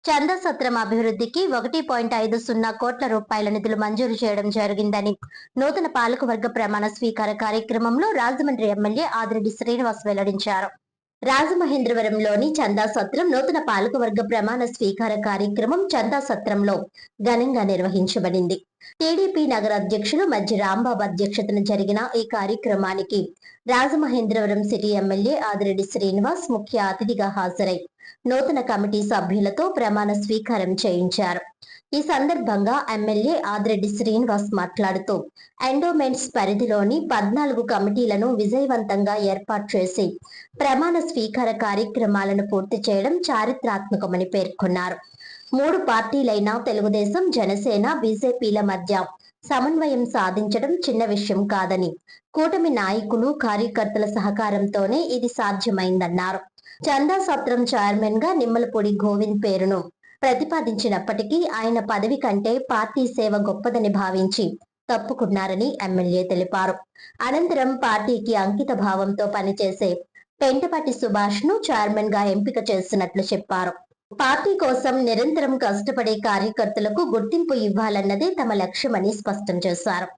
చందా సత్రం అభివృద్ధికి 1.50 కోట్ల రూపాయల నిధులు మంజూరు చేయడం జరిగిందని నూతన పాలకవర్గ ప్రమాణ స్వీకార కార్యక్రమంలో రాజమండ్రి ఎమ్మెల్యే ఆదిరెడ్డి శ్రీనివాస్ వెల్లడించారు. రాజమహేంద్రవరంలోని చందా సత్రం నూతన పాలకవర్గ ప్రమాణ స్వీకార కార్యక్రమం చందా సత్రంలో ఘనంగా నిర్వహించబడింది. టీడీపీ నగర అధ్యక్షులు మధ్య రాంబాబు అధ్యక్షతన జరిగిన ఈ కార్యక్రమానికి రాజమహేంద్రవరం సిటీ ఎమ్మెల్యే ఆదిరెడ్డి శ్రీనివాస్ ముఖ్య అతిథిగా హాజరై నూతన కమిటీ సభ్యులతో ప్రమాణ స్వీకారం చేయించారు. ఈ సందర్భంగా ఎమ్మెల్యే ఆదిరెడ్డి శ్రీనివాస్ మాట్లాడుతూ ఎండోమెంట్స్ పరిధిలోని 14 కమిటీలను విజయవంతంగా ఏర్పాటు చేసి ప్రమాణ స్వీకార కార్యక్రమాలను పూర్తి చేయడం చారిత్రాత్మకమని పేర్కొన్నారు. 3 పార్టీలైన తెలుగుదేశం, జనసేన, బీజేపీల మధ్య సమన్వయం సాధించడం చిన్న విషయం కాదని, కూటమి నాయకులు, కార్యకర్తల సహకారంతోనే ఇది సాధ్యమైందన్నారు. చందా సత్రం చైర్మన్ గా నిమ్మలపూడి గోవింద్ పేరును ప్రతిపాదించినప్పటికీ ఆయన పదవి కంటే పార్టీ సేవ గొప్పదని భావించి తప్పుకున్నారని ఎమ్మెల్యే తెలిపారు. అనంతరం పార్టీకి అంకిత భావంతో పనిచేసే పెంటపాటి సుభాష్ ను చైర్మన్ గా ఎంపిక చేసినట్లు చెప్పారు. పార్టీ కోసం నిరంతరం కష్టపడే కార్యకర్తలకు గుర్తింపు ఇవ్వాలన్నదే తమ లక్ష్యమని స్పష్టం చేశారు.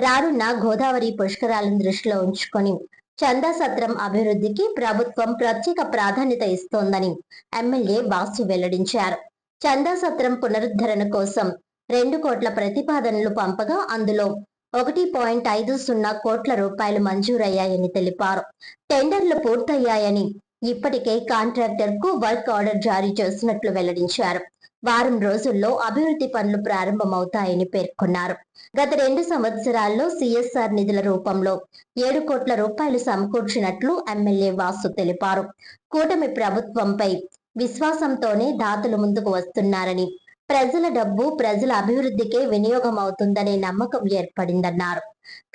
రానున్న గోదావరి పుష్కరాలను దృష్టిలో ఉంచుకొని చందా సత్రం అభివృద్ధికి ప్రభుత్వం ప్రత్యేక ప్రాధాన్యత ఇస్తోందని ఎమ్మెల్యే బాసు వెల్లడించారు. చందా సత్రం పునరుద్ధరణ కోసం 2 కోట్ల ప్రతిపాదనలు పంపగా అందులో 1.50 కోట్ల రూపాయలు మంజూరయ్యాయని తెలిపారు. టెండర్లు పూర్తయ్యాయని, ఇప్పటికే కాంట్రాక్టర్ కు వర్క్ ఆర్డర్ జారీ చేసినట్లు వెల్లడించారు. వారం రోజుల్లో అభివృద్ధి పనులు ప్రారంభమవుతాయని పేర్కొన్నారు. గత 2 సంవత్సరాల్లో సిఎస్ఆర్ నిధుల రూపంలో 7 కోట్ల రూపాయలు సమకూర్చినట్లు ఎమ్మెల్యే వాసు తెలిపారు. కూటమి ప్రభుత్వంపై విశ్వాసంతోనే దాతలు ముందుకు వస్తున్నారని, ప్రజల డబ్బు ప్రజల అభివృద్ధికే వినియోగం అవుతుందనే నమ్మకం ఏర్పడిందన్నారు.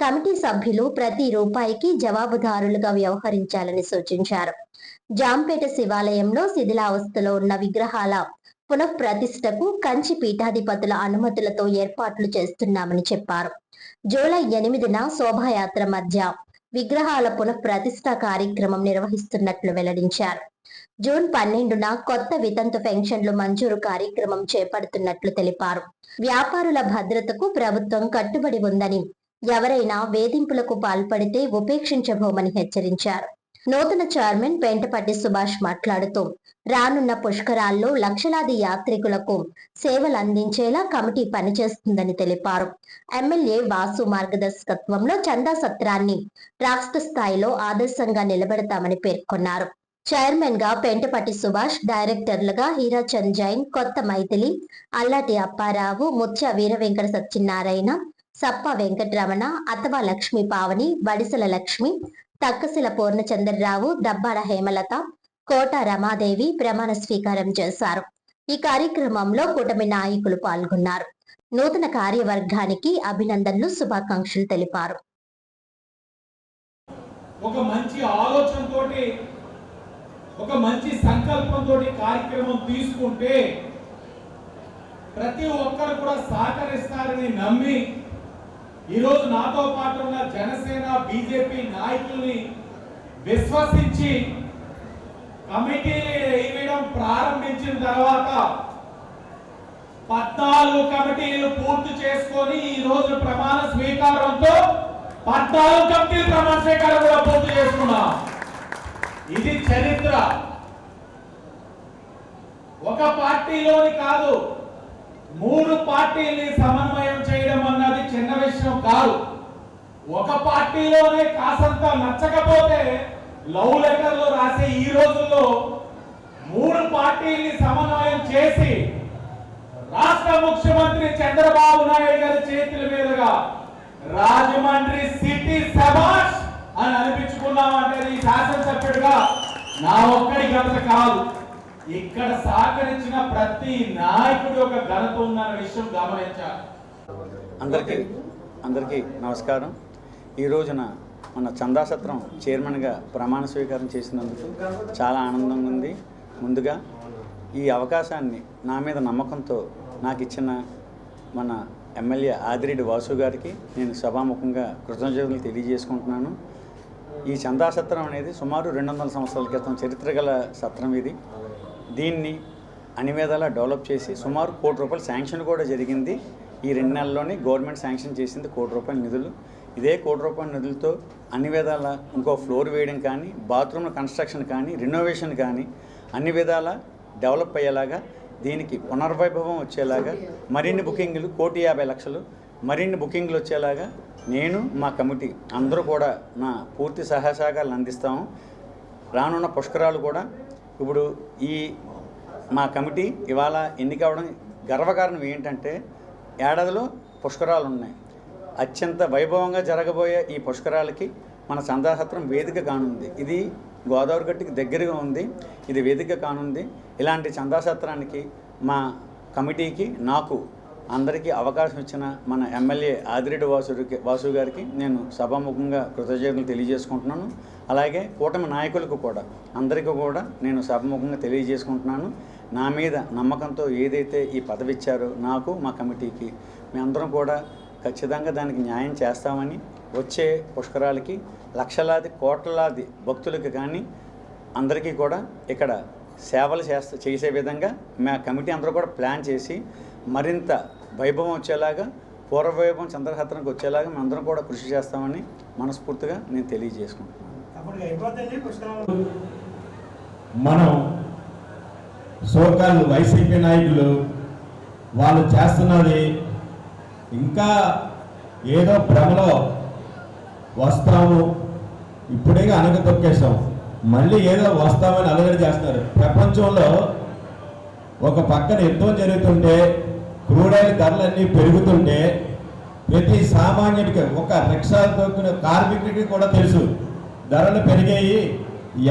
కమిటీ సభ్యులు ప్రతి రూపాయికి జవాబుదారులుగా వ్యవహరించాలని సూచించారు. జాంపేట శివాలయంలో శిథిలావస్థలో ఉన్న విగ్రహాల పునఃప్రతిష్టకు కంచి పీఠాధిపతుల అనుమతులతో ఏర్పాట్లు చేస్తున్నామని చెప్పారు. జూలై 8న శోభాయాత్ర మధ్య విగ్రహాల పునఃప్రతిష్ఠ కార్యక్రమం నిర్వహిస్తున్నట్లు వెల్లడించారు. జూన్ 12న కొత్త వితంతు పెన్షన్లు మంజూరు కార్యక్రమం చేపడుతున్నట్లు తెలిపారు. వ్యాపారుల భద్రతకు ప్రభుత్వం కట్టుబడి ఉందని, ఎవరైనా వేధింపులకు పాల్పడితే ఉపేక్షించబోమని హెచ్చరించారు. నూతన చైర్మన్ పెంటపాటి సుభాష్ మాట్లాడుతూ రానున్న పుష్కరాల్లో లక్షలాది యాత్రికులకు సేవలు అందించేలా కమిటీ పనిచేస్తుందని తెలిపారు. ఎమ్మెల్యే వాసు మార్గదర్శకత్వంలో చందా సత్రాన్ని రాష్ట్ర స్థాయిలో ఆదర్శంగా నిలబెడతామని పేర్కొన్నారు. చైర్మన్ గా పెంటపాటి సుభాష్, డైరెక్టర్లుగా హీరాచంద్ జైన్, కొత్త మైథిలి, అల్లాటి అప్పారావు, ముత్య వీర వెంకట సత్యనారాయణ, సప్ప వెంకటరమణ, అతవా లక్ష్మీ పావని, వడిసల లక్ష్మి, తక్కసిల పూర్ణచంద్రరావు, దబ్బాడ హేమలత, కోట రమాదేవి ప్రమాణ స్వీకారం చేశారు. ఈ కార్యక్రమంలో కూటమి నాయకులు పాల్గొన్నారు. నూతన కార్యవర్గానికి అభినందనలు, శుభాకాంక్షలు తెలిపారు. ఒక మంచి ఆలోచనతోటి, ఒక మంచి సంకల్పంతో కార్యక్రమం తీసుకుంటే ప్రతి ఒక్కరు కూడా సహకరిస్తారని నమ్మి ఈరోజు నాతో పాటు ఉన్న జనసేన, బీజేపీ నాయకుల్ని విశ్వసించి కమిటీలు వేయడం ప్రారంభించిన తర్వాత 14 కమిటీలు పూర్తి చేసుకొని ఈ రోజు ప్రమాణ స్వీకారంతో 14 కమిటీలు ప్రమాణ స్వీకారం కూడా పూర్తి చేసుకున్నాం. ఇది చరిత్ర. ఒక పార్టీలోని కాదు, 3 పార్టీల్ని సమన్వయం చేయడం అన్నది చిన్న విషయం కాదు. ఒక పార్టీలోనే కాసంత నచ్చకపోతే లవ్ లెటర్లు రాసే ఈ రోజుల్లో 3 పార్టీల్ని సమన్వయం చేసి రాష్ట్ర ముఖ్యమంత్రి చంద్రబాబు నాయుడు గారి చేతుల మీదుగా రాజమండ్రి సిటీ శభాష్ అని అనిపించుకున్నామంటే ఈ శాసనసభ్యుడిగా నా ఒక్కడి ఘనత కాదు, ఇక్కడ సహకరించిన ప్రతి నాయకుడి యొక్క ఘనత ఉందన్న విషయం గమనించాలి. అందరికీ నమస్కారం. ఈ రోజున మన చందా సత్రం చైర్మన్గా ప్రమాణ స్వీకారం చేసినందుకు చాలా ఆనందంగా ఉంది. ముందుగా ఈ అవకాశాన్ని నా మీద నమ్మకంతో నాకు ఇచ్చిన మన ఎమ్మెల్యే ఆదిరెడ్డి వాసు గారికి నేను సభాముఖంగా కృతజ్ఞతలు తెలియజేసుకుంటున్నాను. ఈ చందా సత్రం అనేది సుమారు 200 సంవత్సరాల క్రితం చరిత్ర గల సత్రం ఇది. దీన్ని అన్ని విధాలా డెవలప్ చేసి సుమారు ₹1 కోటి శాంక్షన్ కూడా జరిగింది. ఈ 2 నెలల్లోనే గవర్నమెంట్ శాంక్షన్ చేసింది ₹1 కోటి నిధులు. ఇదే ₹1 కోటి నిధులతో అన్ని విధాలా ఇంకో ఫ్లోర్ వేయడం కానీ, బాత్రూమ్ కన్స్ట్రక్షన్ కానీ, రెనోవేషన్ కానీ అన్ని విధాలా డెవలప్ అయ్యేలాగా, దీనికి పునర్వైభవం వచ్చేలాగా, మరిన్ని బుకింగ్లు ₹1,50,00,000 మరిన్ని బుకింగ్లు వచ్చేలాగా నేను మా కమిటీ అందరూ కూడా నా పూర్తి సహాయ సహకారాలు అందిస్తాము. రానున్న పుష్కరాలు కూడా ఇప్పుడు ఈ మా కమిటీ ఇవాళ ఎన్నికవడం గర్వకారణం ఏంటంటే, ఏడాదిలో పుష్కరాలు ఉన్నాయి. అత్యంత వైభవంగా జరగబోయే ఈ పుష్కరాలకి మన చందాసత్రం వేదిక కానుంది. ఇది గోదావరి గట్టుకి దగ్గరగా ఉంది. ఇది వేదిక కానుంది. ఇలాంటి చందాసత్రానికి మా కమిటీకి, నాకు అందరికీ అవకాశం ఇచ్చిన మన ఎమ్మెల్యే ఆదిరెడ్డి వాసు గారికి నేను సభాముఖంగా కృతజ్ఞతలు తెలియజేసుకుంటున్నాను. అలాగే కూటమి నాయకులకు కూడా అందరికీ కూడా నేను సభాముఖంగా తెలియజేసుకుంటున్నాను. నా మీద నమ్మకంతో ఏదైతే ఈ పదవి ఇచ్చారో నాకు, మా కమిటీకి, మేమందరం కూడా ఖచ్చితంగా దానికి న్యాయం చేస్తామని, వచ్చే పుష్కరాలకి లక్షలాది కోట్లాది భక్తులకి కానీ అందరికీ కూడా ఇక్కడ సేవలు చేసే విధంగా మా కమిటీ అందరూ కూడా ప్లాన్ చేసి మరింత వైభవం వచ్చేలాగా, పూర్వవైభవం చంద్రసత్రానికి వచ్చేలాగా మేమందరం కూడా కృషి చేస్తామని మనస్ఫూర్తిగా నేను తెలియజేసుకుంటున్నాను. మనం సోకాళ్ళు వైసీపీ నాయకులు వాళ్ళు చేస్తున్నది ఇంకా ఏదో భ్రమలో వస్తాము, ఇప్పుడే అనగ తొక్కేసాం, మళ్ళీ ఏదో వస్తామని అలగడి చేస్తున్నారు. ప్రపంచంలో ఒక పక్కన యుద్ధం జరుగుతుంటే, క్రూడాయిల్ ధరలన్నీ పెరుగుతుంటే, ప్రతి సామాన్యుడికి, ఒక రిక్షా తొక్కిన కార్మికుడికి కూడా తెలుసు ధరలు పెరిగాయి,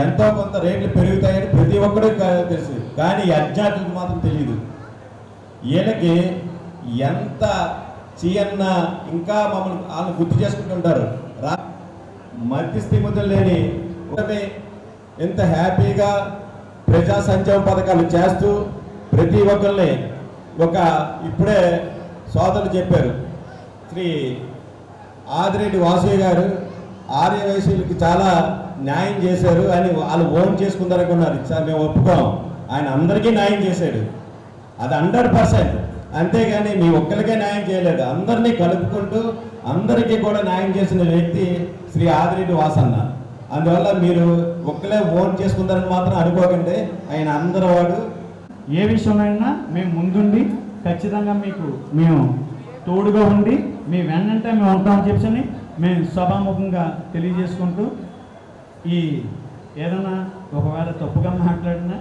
ఎంతో కొంత రేట్లు పెరుగుతాయని ప్రతి ఒక్కరికి తెలుసు. కానీ అజ్ఞాతులకు మాత్రం తెలియదు. వీళ్ళకి ఎంత చీయన్న ఇంకా మమ్మల్ని వాళ్ళు గుర్తు చేసుకుంటుంటారు. మధ్యస్థిమతులు లేని ఎంత హ్యాపీగా ప్రజా సంక్షేమ పథకాలు చేస్తూ ప్రతి ఒక్కరిని ఇప్పుడే సోదరులు చెప్పారు, శ్రీ ఆదిరెడ్డి వాసు గారు ఆర్యవైశ్యులకి చాలా న్యాయం చేశారు అని వాళ్ళు ఓన్ చేసుకుందనుకున్నారు. మేము ఒప్పుకోం, ఆయన అందరికీ న్యాయం చేశాడు, అది 100%. అంతేగాని మీ ఒక్కరికే న్యాయం చేయలేదు, అందరినీ కలుపుకుంటూ అందరికీ కూడా న్యాయం చేసిన వ్యక్తి శ్రీ ఆదిరెడ్డి వాసన్న. అందువల్ల మీరు ఒక్కలే ఓన్ చేసుకుంటారని మాత్రం అనుకోకండి, ఆయన అందరి వాడు. ఏ విషయమైనా మేము ముందుండి ఖచ్చితంగా మేము తోడుగా ఉండి మీ వెన్నంటే మేము ఉంటామని చెప్పని మేము సభాముఖంగా తెలియజేసుకుంటూ, ఏదైనా ఒకవేళ తప్పుగా మాట్లాడినా